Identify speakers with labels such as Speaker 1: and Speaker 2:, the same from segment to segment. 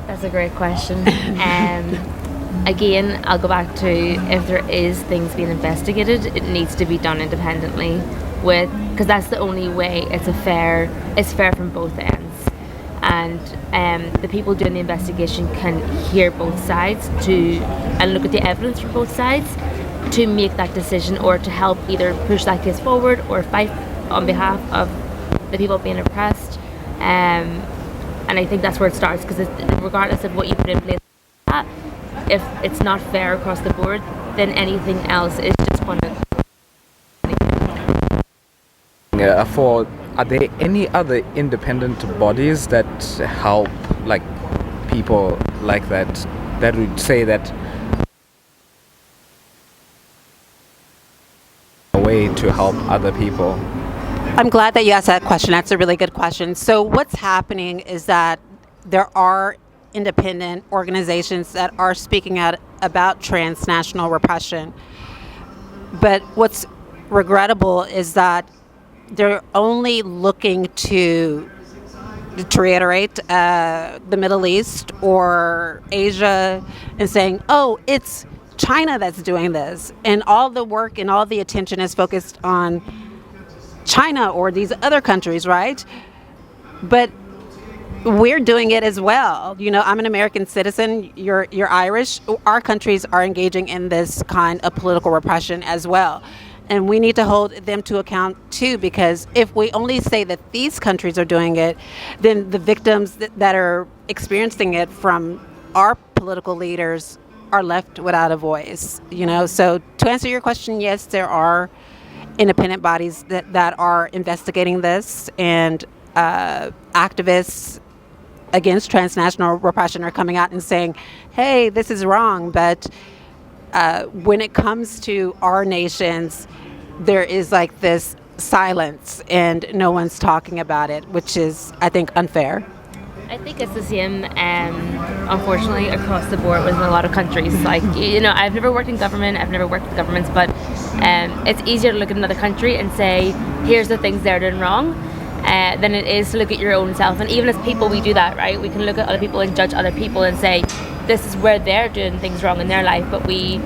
Speaker 1: That's a great question. Again, I'll go back to if there is things being investigated, it needs to be done independently, because that's the only way it's fair from both ends, and the people doing the investigation can hear both sides and look at the evidence from both sides to make that decision, or to help either push that case forward or fight on behalf of the people being oppressed. And I think that's where it starts, because regardless of what you put in place, if it's not fair across the board, then anything else is just going to...
Speaker 2: Are there any other independent bodies that help like people like that would say that a way to help other people?
Speaker 3: I'm glad that you asked that question. That's a really good question. So what's happening is that there are independent organizations that are speaking out about transnational repression. But what's regrettable is that they're only looking to reiterate the Middle East or Asia and saying, oh, it's China that's doing this. And all the work and all the attention is focused on China or these other countries, right? But we're doing it as well. You know, I'm an American citizen, you're Irish. Our countries are engaging in this kind of political repression as well. And we need to hold them to account too, because if we only say that these countries are doing it, then the victims that are experiencing it from our political leaders are left without a voice. You know, so to answer your question, yes, there are independent bodies that are investigating this, and activists against transnational repression are coming out and saying, hey, this is wrong. But when it comes to our nations, there is like this silence and no one's talking about it, which is, I think, unfair.
Speaker 1: I think it's the same, unfortunately, across the board with a lot of countries. Like, you know, I've never worked in government, I've never worked with governments, but it's easier to look at another country and say, here's the things they're doing wrong, than it is to look at your own self. And even as people, we do that, right? We can look at other people and judge other people and say, this is where they're doing things wrong in their life, but we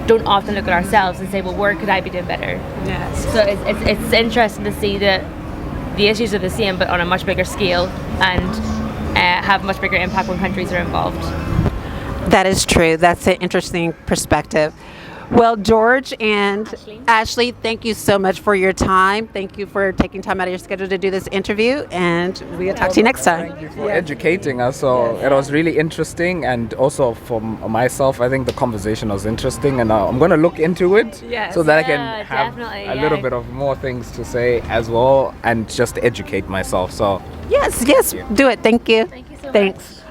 Speaker 1: don't often look at ourselves and say, well, where could I be doing better?
Speaker 3: Yes.
Speaker 1: So it's interesting to see that the issues are the same, but on a much bigger scale, and have much bigger impact when countries are involved.
Speaker 3: That is true. That's an interesting perspective. Well, George and Ashley, thank you so much for your time. Thank you for taking time out of your schedule to do this interview, and we'll talk to you next time.
Speaker 2: Thank you for educating us. So it was really interesting, and also for myself, I think the conversation was interesting, and I'm going to look into it so that I can have a little bit of more things to say as well, and just educate myself. So
Speaker 3: yes, do it. Thank you.
Speaker 1: Thank you so much.
Speaker 3: Thanks.